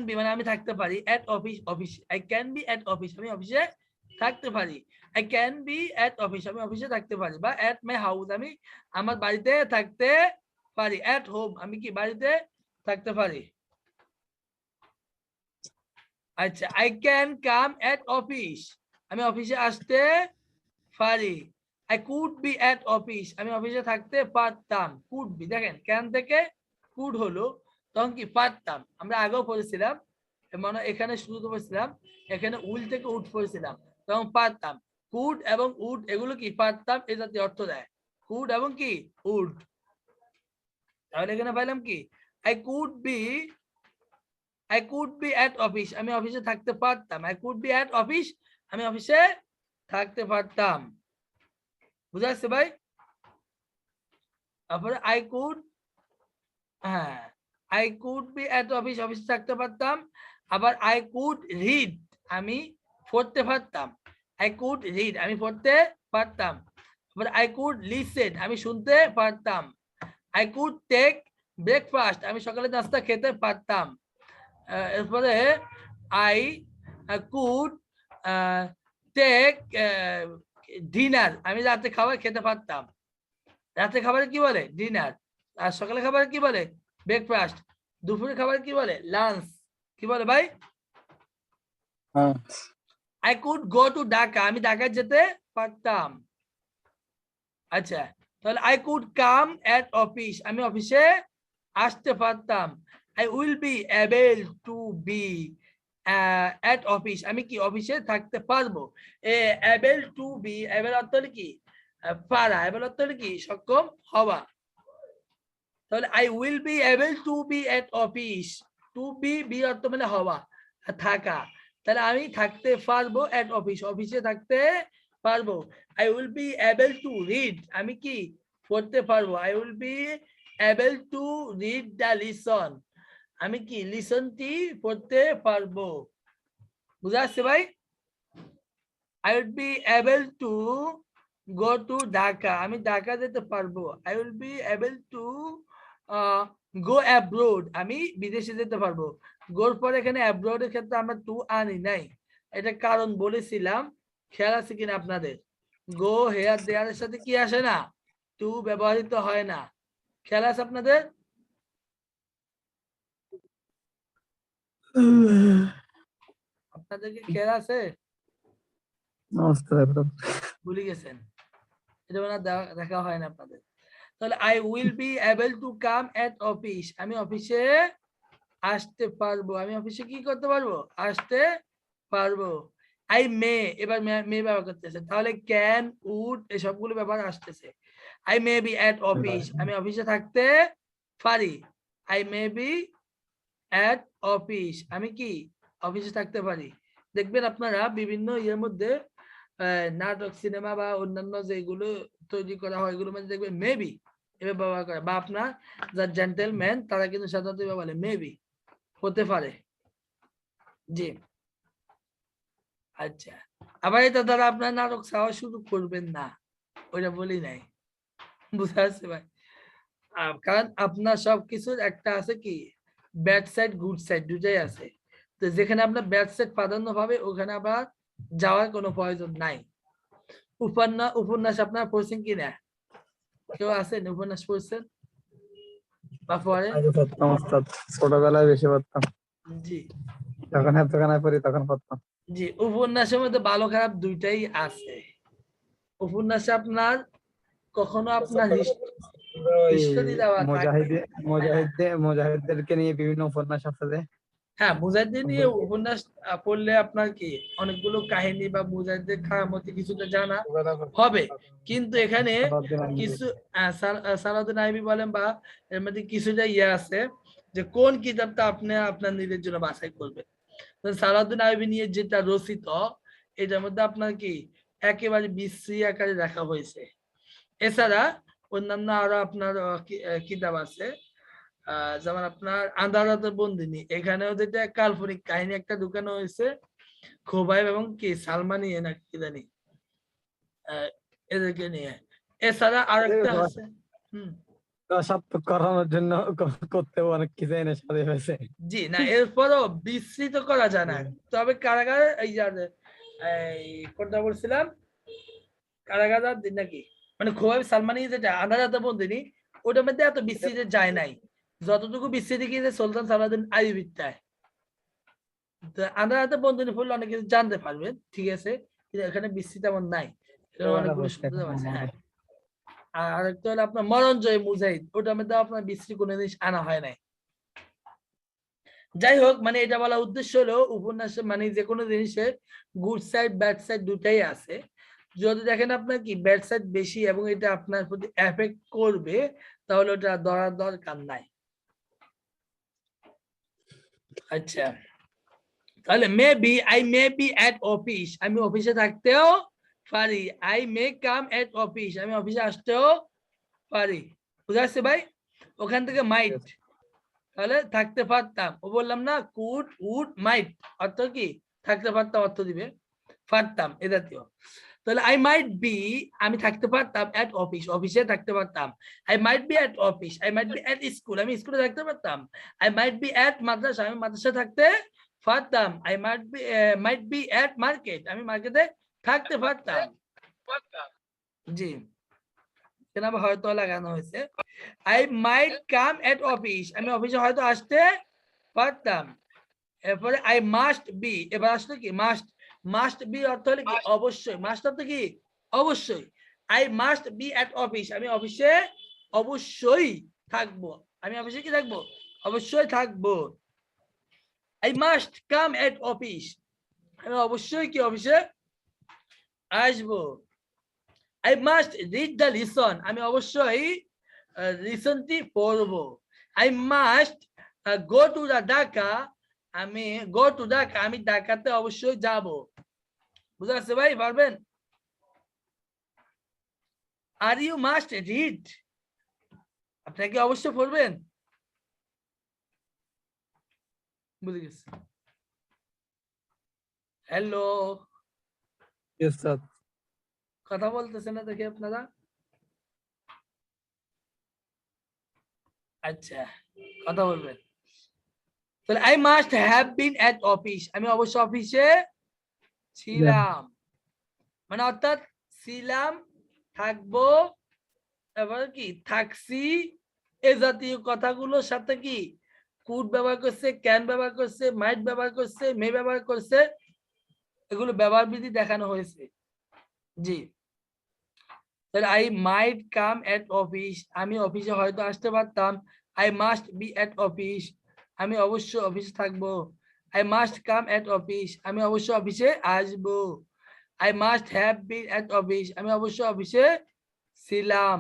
বি মানে আমি থাকতে পারি, এট office office, I can be at office, আমি অফিসে থাকতে পারি। I can be at office, আমি অফিসে থাকতে পারি। বা এট মাই হাউস, আমি আমার বাড়িতে থাকতে পারি। এট হোম, আমি কি বাড়িতে থাকতে পারি। আচ্ছা, I can come at office, আমি অফিসে আসতে পারি। I could be at office, আমি অফিসে থাকতে পারতাম। কুড বি, দেখেন ক্যান থেকে কুড হলো, তখন কি পারতাম। আমরা আগেও পড়েছিলাম, মানে এখানে শুরু করেছিলাম, এখানে উইল থেকে উড পড়েছিলাম, তখন পারতাম। কুড এবং উড এগুলো কি পারতাম এই জাতীয় অর্থ দেয়, কুড এবং কি উড। তাহলে এখানে পাইলাম কি I could be at office, আমি অফিসে থাকতে পারতাম। I could be at office, আমি অফিসে থাকতে পারতাম। বুঝা যাচ্ছে ভাই? তারপরে আই কুড, হ্যাঁ I could be at office, অফিসে থাকতে পারতাম। আবার আই কুড রিড, আমি পড়তে পারতাম। আই কুড রিড, আমি পড়তে পারতাম। আবার আই কুড লিসেন, আমি শুনতে পারতাম। আই কুড টেক ব্রেকফাস্ট, আমি সকালে নাস্তা খেতে পারতাম। এরপরে আই কুড টেক ডিনার, আমি রাতে খাবার খেতে পারতাম। রাতে খাবার কি বলে ডিনার, আর সকালে খাবার কি বলে ব্রেকফাস্ট, দুপুরে খাবার কি বলে লাঞ্চ। কি বলে ভাই? I could go to Dhaka, আমি ঢাকায় যেতে পারতাম। আচ্ছা, তাহলে I could come at office, আমি অফিসে আসতে পারতাম। I will be able to be at office, আমি কি অফিসে থাকতে পারবো। এবল টু বি, এবল অর্থ হলো কি পারা, এবল অর্থ হলো কি সক্ষম হওয়া। তাহলে I will be able to be at office. To be অর্থ মানে হওয়া, থাকা। তাহলে আমি থাকতে পারবো at office, অফিসে থাকতে পারবো। I will be able to read, আমি কি পড়তে পারবো। I will be able to read the lesson, আমি কি লিসনটি পড়তে পারবো। বুঝা আসছে ভাই? I will be able to go to Dhaka, আমি ঢাকা যেতে পারবো। I will be able to go abroad, আমি বিদেশে যেতে পারবো। গোর পরে এখানে abroad এর ক্ষেত্রে আমরা টু আনি নাই, এটা কারণ বলেছিলাম, খেয়াল আছে কিনা আপনাদের? গো হেয়ার দেয়ার এর সাথে কি আসে না, টু ব্যবহৃত হয় না। খেয়াল আছে আপনাদের? আপনাদের কি খেয়াল আছে? ভুলে গেছেন, এটা মানে দেখা হয় না আপনাদের। তাহলে I will be able to come at office, আমি অফিসে আসতে পারবো। আমি অফিসে কি করতে পারবো? আসতে পারবো। I may, এবার মে ব্যবহার করতেছে, তাহলে ক্যান, উড এসবগুলো ব্যবহার আসতেছে। I may be at office, আমি অফিসে থাকতে পারি। I may be at office, আমি কি অফিসে থাকতে পারি। দেখবেন আপনারা বিভিন্ন ইয়ের মধ্যে নাটক, সিনেমা বা অন্যান্য যেগুলো তৈরি করা হয় এগুলো মধ্যে দেখবেন মেবি এভাবে ব্যবহার করে, বা আপনার যারা জেন্টলম্যান তারা কিন্তু সাধারণত বলে মেবি, হতে পারে। জি, আচ্ছা। আবার এটা দ্বারা আপনার নাটক চাওয়া শুরু করবেন না, ওইটা বলি নাই। বুঝা যাচ্ছে ভাই? কারণ আপনার সবকিছুর একটা আছে কি, ব্যাড সাইড গুড সাইড দুটাই আছে। তো যেখানে আপনার ব্যাড সাইড প্রাধান্য পাবে ওখানে আবার যাওয়ার কোনো প্রয়োজন নাই। উপন্যাস আপনার পড়ছেন কিনা? কেউ আছেন উপন্যাস পড়ছেন বা পড়ে? ছোটবেলায় বেশি পড়তাম, জি যখন এতখানে পড়ি তখন পড়তাম। জি, উপন্যাসের মধ্যে ভালো খারাপ দুইটাই আছে। উপন্যাসে আপনার কখনো আপনার হিস্টোরি দেওয়া থাকে। মুজাহিদদেরকে নিয়ে বিভিন্ন উপন্যাস আছে যে। হ্যাঁ, মুজাহিদদের নিয়ে উপন্যাস পড়লে আপনার কি অনেকগুলো কাহিনী বা মুজাহিদদের কারামতি কিছুটা জানা হবে, কিন্তু এখানে কিছু সালাউদ্দিন আইয়ুবী বলেন বা এর মধ্যে কিছুটা ইয়ে আছে যে কোন কিতাবটা আপনি আপনার নিজের জন্য বাছাই করবেন। সালাউদ্দিন আইয়ুবী নিয়ে যেটা রচিত এটার মধ্যে আপনার কি একেবারে বিশ্রী আকারে দেখা হয়েছে। এছাড়া অন্যান্য আরো আপনার কিতাব আছে, যেমন আপনার আন্দারাতের বন্দিনী, এখানেও যেটা কাল্পনিক কাহিনী একটা ঢুকানো হয়েছে, খোবাইব এবং কি সালমানি না কি জানি এদেরকে নিয়ে। এছাড়া আরেকটা আছে রসাত্মক করানোর জন্য করতে অনেক কিছু এনে সাথে হয়েছে। জি না, এরপরও বিস্তৃত করা যায় না। তবে কারাগার এই কোনটা বলছিলাম, কারাগার নাকি মানে খোবাইব সালমানি যেটা আন্দারাতের বন্দিনী, ওটার মধ্যে এত বিস্তৃত যায় নাই, যতটুকু বিস্তৃতি কি সুলতান সালাউদ্দিন আইয়ুবীরটায়। আন্দারাতের বন্দিনী পড়লে অনেক কিছু জানতে পারবেন, ঠিক আছে, কিন্তু এখানে বিস্তৃত এমন নাই, অনেকগুলো সুন্দর আছে। হ্যাঁ, আর আরেকটা হলো আপনার মরণজয় মুজাহিদ, ওটার মধ্যে আপনার বিস্তৃত কোনো জিনিস আনা হয় নাই। যাই হোক, মানে এটা বলা উদ্দেশ্য হলো উপন্যাসে মানে যে কোনো জিনিসের গুড সাইড ব্যাড সাইড দুটাই আছে। যদি দেখেন আপনার কি ব্যাড সাইড বেশি এবং এটা আপনার প্রতি এফেক্ট করবে, তাহলে ওটা ধরার দরকার নাই। আচ্ছা, তাহলে maybe I may be at office, আমি অফিসে থাকতেও পারি। I may come at office, আমি অফিসে আসতেও পারি। বুঝা যাচ্ছে ভাই? ওখান থেকে মাইট, তাহলে থাকতে পারতাম, ও বললাম না কুড উড মাইট অর্থ কি থাকতে পারতাম অর্থ দিবে, পারতাম এ জাতীয়। তাহলে আই মাইট বি, আমি থাকতে পারতাম এট অফিস, অফিসে থাকতে পারতাম। I might be at office, I might be at school, আমি স্কুলে থাকতে পারতাম। আই মাইট বি এট মাদ্রাসা, আমি মাদ্রাসা থাকতে পারতাম। I might be at market, আমি মার্কেটে থাকতে পারতাম। জি, কেন হয়তো লাগানো হয়েছে। I might come at office, আমি অফিসে হয়তো আসতে পারতাম। এরপরে আই মাস্ট বি, এবার আসলে কি মাস্ট, মাস্ট বি অর্থ হলো কি অবশ্যই, মাস্ট অর্থ কি অবশ্যই। I must be at office, আমি অফিসে অবশ্যই থাকবো, আমি অফিসে কি থাকবো অবশ্যই থাকবো। I must come at office, আমি অবশ্যই কি অফিসে আসবো। I must read the lesson, আমি অবশ্যই রিসেন্টলি পড়বো। I must go to the Dhaka, আমি গো টু ঢাকা, আমি ঢাকাতে অবশ্যই যাব। বুঝা যাচ্ছে ভাই? পারবেন? আর ইউ মাস্ট রিড, আপনাকে অবশ্যই পড়বেন। বুঝে গেছি। Hello, yes sir. কথা বলতেছেন না দেখি আপনারা। আচ্ছা, কথা বলবেন। তাহলে I must have been at office, আমি অবশ্যই অফিসে ছিলাম, মানে অর্থাৎ ছিলাম, থাকবো, এবার কি থাকছি, এই জাতীয় কথাগুলোর সাথে কি কুড ব্যবহার করছে, ক্যান ব্যবহার করছে, মাইট ব্যবহার করছে, মে ব্যবহার করছে, এগুলো ব্যবহার বিধি দেখানো হয়েছে। জি, তাহলে I might come at office, আমি অফিসে হয়তো আসতে পারতাম। I must be at office, আমি অবশ্যই অফিসে থাকবো। I must come at office, আমি অবশ্যই অফিসে আসবো। I must have been at office, আমি অবশ্যই অফিসে ছিলাম।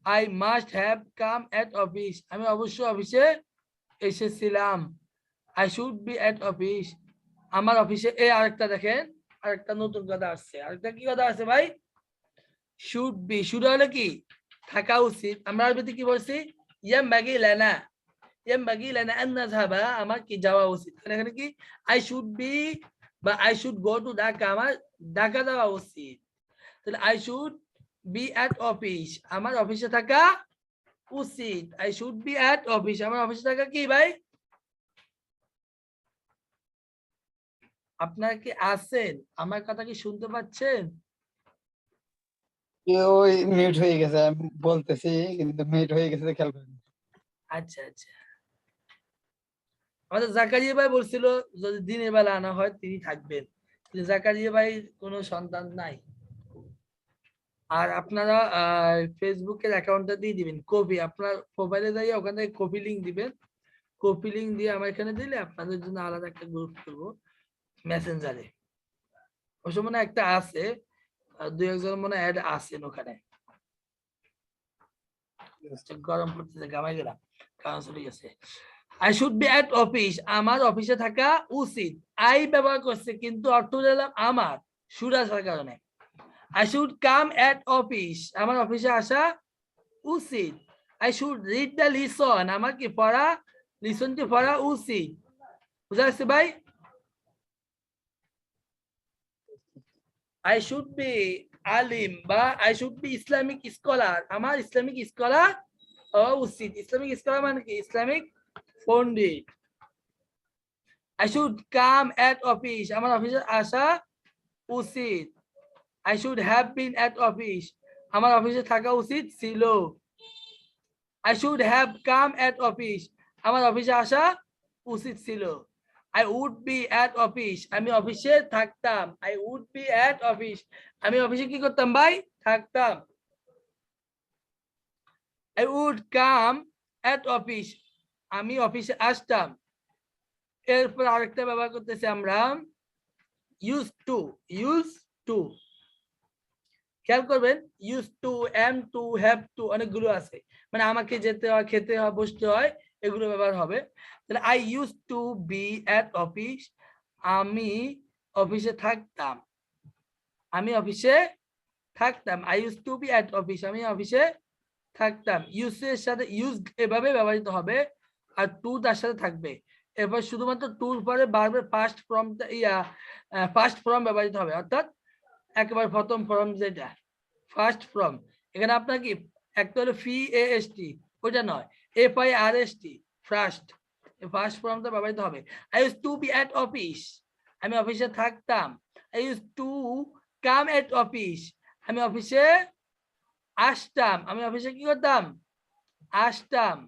I must have come at office, আমি অবশ্যই অফিসে এসেছিলাম। I should be at office, আমার অফিসে। এই আরেকটা দেখেন, আরেকটা নতুন কথা আসছে। আরেকটা কি কথা আছে ভাই? শুড বি, শুড হলে কি থাকা উচিত। আমরা আরবিতে কি বলছি? ইয়ামবাগি লানা, ইয়ামবাগি লানা আন নাযহাবা, আমার কি যাওয়া উচিত। এখানে কি আই শুড বি বা I should go to Dhaka, আমার ঢাকা যাওয়া উচিত। তাহলে I should be at office, আমার অফিসে থাকা উচিত। I should be at office, আমার অফিসে থাকা কি ভাই? আপনারা কি আছেন? আমার কথা কি শুনতে পাচ্ছেন? ওই মিউট হয়ে গেছে, আমি বলতেছি কিন্তু মিউট হয়ে গেছে, খেয়াল করেন। আচ্ছা আচ্ছা, আমাদের জাকারিয়া ভাই বলছিল যদি দিনের বেলা আনা হয় তিনি থাকবেন, কিন্তু জাকারিয়া ভাই কোনো সন্তান নাই। আর আপনারা ফেসবুকের অ্যাকাউন্টটা দিয়ে দিবেন কপি, আপনার প্রোফাইলে যাইয়ে ওখান থেকে কপি লিঙ্ক দিবেন। কপি লিঙ্ক দিয়ে আমার এখানে দিলে আপনাদের জন্য আলাদা একটা গ্রুপ করবো মেসেঞ্জারে। ওই সময় একটা আছে, দুই একজন মনে অ্যাড আছেন ওখানে। গরম পড়তেছে, গামাই গেলাম, কারণ চলে গেছে। I should be at office, আমার অফিসে থাকা উচিত। আই ব্যবহার করছে কিন্তু অর্থ দিলাম আমার, শুড আসার কারণে। I should come at office, আমার অফিসে আসা উচিত। I should read the lesson, আমার কি পড়া, লিসনটি পড়া উচিত। বুঝা যাচ্ছে ভাই? আই শুড বি আলিম বা I should B Islamic scholar, আমার ইসলামিক স্কলার হওয়া উচিত। ইসলামিক স্কলার মানে কি? Islamic Pandit. I should come at office, আমার অফিসে আসা উচিত। I should have been at office, আমার অফিসে থাকা উচিত ছিল। I should have come at office, আমার অফিসে আসা উচিত ছিল। I would be at office, আমি অফিসে থাকতাম। I would be at office, আমি অফিসে কি করতাম ভাই? থাকতাম। I would come at office, আমি অফিসে আসতাম। এরপর আরেকটা ব্যবহার করতেছি আমরা, used to, used to, খেয়াল করবেন used to, am to, have to অনেকগুলো আছে, মানে আমাকে যেতে হয়, খেতে হয়, বসতে হয়, এগুলো ব্যবহার হবে। তাহলে I used to be at office, আমি অফিসে থাকতাম। আমি অফিসে থাকতাম। I used to be at office, আমি অফিসে থাকতাম। ইউজ এর সাথে ইউজ এভাবে ব্যবহৃত হবে, আর টু তার সাথে থাকবে। এরপর শুধুমাত্র টুর পরে বারবার ফার্স্ট ফর্মটা ফার্স্ট ফর্ম ব্যবহৃত হবে, অর্থাৎ একেবারে প্রথম ফর্ম যেটা ফার্স্ট ফর্ম। এখানে আপনার কি একটা হলো FAST, ওইটা নয়, FIRST, ফার্স্ট। ফার্স্ট ফর্মটা ব্যবহৃত হবে। I use to be at office, আমি অফিসে থাকতাম। I use to come at office, আমি অফিসে আসতাম। আমি অফিসে কি করতাম? আসতাম।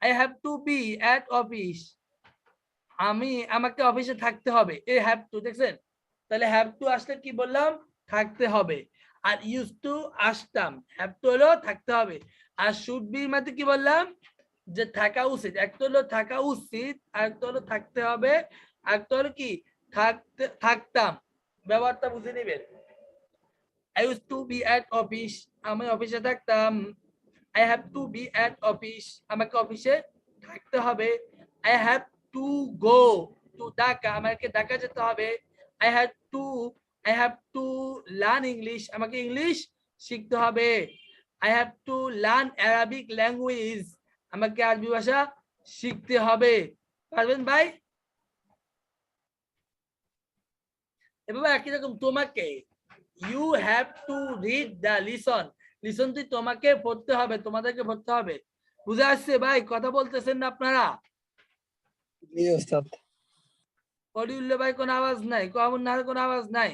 I have to be at office, আমাকে অফিসে থাকতে হবে। এই হ্যাভ টু দেখছেন? তাহলে হ্যাভ টু আসলে কি বললাম? থাকতে হবে। আর ইউজ টু আসতাম, হ্যাভ টু হলো থাকতে হবে। আর শুড বি মানে কি বললাম? যে থাকা উচিত। একটা হলো থাকা উচিত, আর একটা হলো থাকতে হবে, আর একটা হলো কি থাকতাম। ব্যবহারটা বুঝে নেবেন। I used to be at office, আমি অফিসে থাকতাম। I have to be at office আমাকে অফিসে থাকতে হবে I have to go to Dhaka আমাকে ঢাকা যেতে হবে I have to learn English আমাকে ইংলিশ শিখতে হবে I have to learn Arabic language আমাকে আরবি ভাষা শিখতে হবে পারবেন ভাই এভাবে একই রকম তোমাকে you have to read the লিসনটি তোমাকে পড়তে হবে তোমাদেরকে পড়তে হবে বুঝে আসছে ভাই কথা বলতেছেন না আপনারা জি ওস্তাদ অডিউল্লে ভাই কোনো আওয়াজ নাই কমনার কোনো আওয়াজ নাই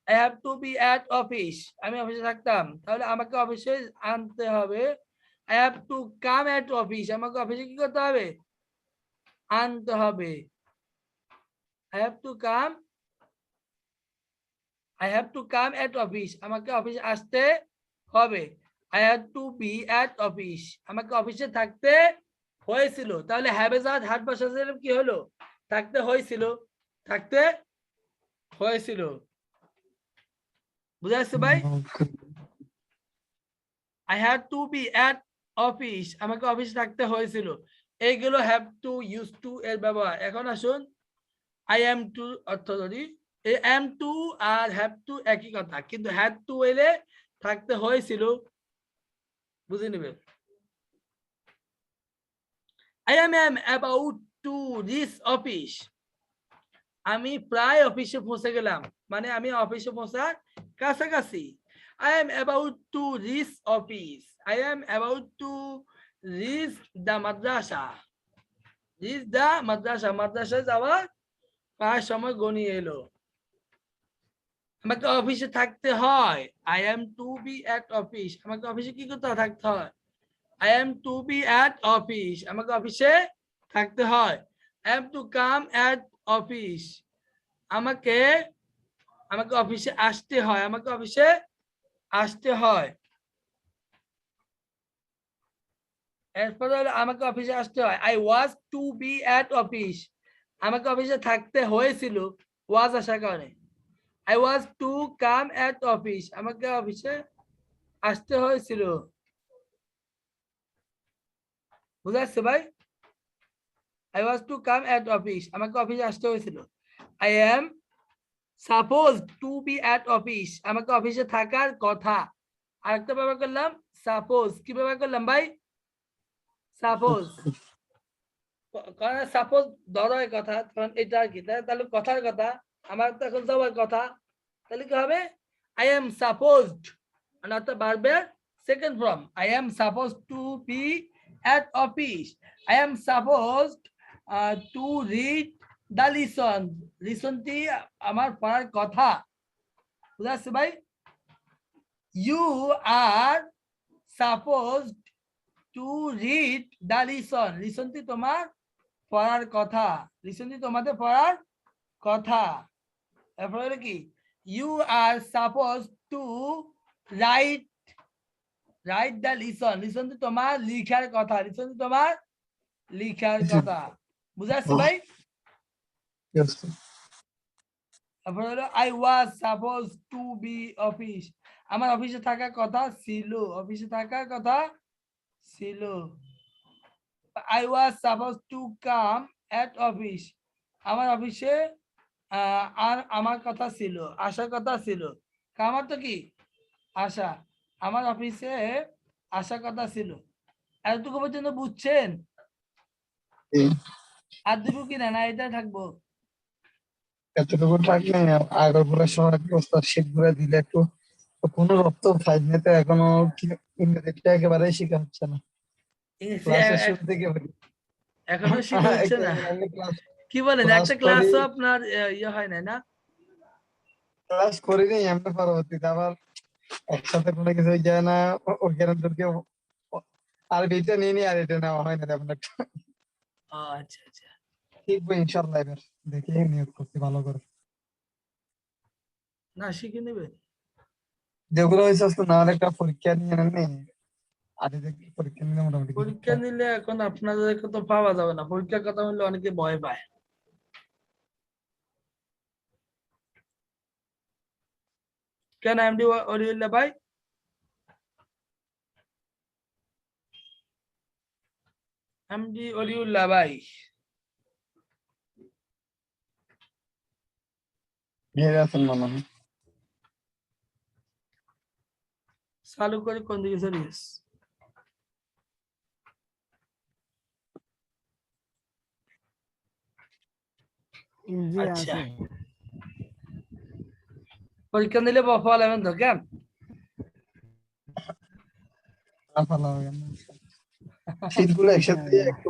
I have to be at office আমি অফিসে থাকতাম তাহলে আমাকে অফিসে আনতে হবে I have to come at office আমাকে অফিসে কি করতে হবে আনতে হবে I have to come at office আমাকে অফিসে আসতে হবে I had to be at office আমাকে অফিসে থাকতে হয়েছিল তাহলে have is had ভার্ব কি হলো থাকতে হয়েছিল বুঝা যাচ্ছে ভাই I had to be at office আমাকে অফিসে থাকতে হয়েছিল এইগুলো have to used to এর ব্যবহার এখন আসুন I am to অর্থ ধরি এই am to R have to একই কথা কিন্তু had to এলে থাকতে হয়েছিল বুঝে নেবেন I am about to reach office আমি প্রায় অফিসে পৌঁছে গেলাম মানে আমি অফিসে পৌঁছার কাছাকাছি I am about to reach office I am about to reach the মাদ্রাসায় যাওয়ার প্রায় সময় গনিয়ে এলো আমাকে অফিসে থাকতে হয় I am to be at office আমাকে অফিসে কি করতে থাকতে হয় I am to be at office আমাকে অফিসে থাকতে হয় I am to come at office আমাকে অফিসে আসতে হয় এরপরে আমাকে অফিসে আসতে হয় I was to be at office আমাকে অফিসে থাকতে হয়েছিল was আসার কারণে I was to come at office আমাকে অফিসে আসতে হয়েছিল বুঝা যাচ্ছে ভাই I was to come at office আমাকে অফিসে আসতে হয়েছিল I am supposed to be at office আমাকে অফিসে থাকার কথা আরেকটা ব্যবহার করলাম suppose কি ব্যবহার করলাম ভাই suppose সাপোজ ধরো এই কথা এটা কি তাহলে কথার কথা আমার তো এখন যাওয়ার কথা তাহলে কি হবে I am supposed অর্থাৎ ভার্বের second form I am supposed to be at office I am supposed to read the লিসনটি আমার পড়ার কথা বুঝা যাচ্ছে ভাই you are supposed to read the লিসনটি তোমার পড়ার কথা লিসনটি তোমাদের পড়ার কথা তারপরে কি you are supposed to write the লিসনটি তোমার লিখার কথা বুঝা যাচ্ছে ভাই তারপরে হলো I was supposed to be office আমার অফিসে থাকার কথা ছিল I was supposed to come at office আমার অফিসে আমার কথা ছিল আসার কথা ছিল কামার তো কি আশা আমার অফিসে আসার কথা ছিল এতটুকু পর্যন্ত বুঝছেন আর দেবো কিনা না এটা থাকবো এতটুকু থাকলে আগের পুরো সময় প্রস্তাব শীত ঘুরে দিলে একটু কোনো রপ্ত ফাইভ নিতে এখনো ইংরেজিটা একেবারেই শেখা হচ্ছে না ক্লাসের শুরু থেকে এখনো শেখা হচ্ছে না কি বলেন একটা ক্লাসও আপনার ইয়ে হয় না ক্লাস করি নাই আমরা পরবর্তীতে আবার একসাথে কোনো কিছু যায় না ওখানে তোকে আর এটা নিয়ে নি আর এটা নেওয়া হয় না তেমন একটা আচ্ছা শিখবো ইনশাল্লাহ এবার দেখি নিয়োগ করতে ভালো করে না শিখে নেবে যেগুলো হয়েছে আজকে না একটা পরীক্ষা নিয়ে নেন আগে দেখি পরীক্ষা নিলে মোটামুটি পরীক্ষা নিলে এখন আপনাদেরকে তো পাওয়া যাবে না পরীক্ষার কথা বললে অনেকে ভয় পায় কেন এমডি ওরিউল্লাহ ভাই এমডি অলিউল্লাহ ভাই। ঘেরে আছেন মনে হয়। চালু করে কোন দিকে চলিস? জি আচ্ছা, আছে। পরীক্ষা দিলে বফা লাগবেন তো কেন? আর ভালো হবে না। শীতগুলো একসাথে একটু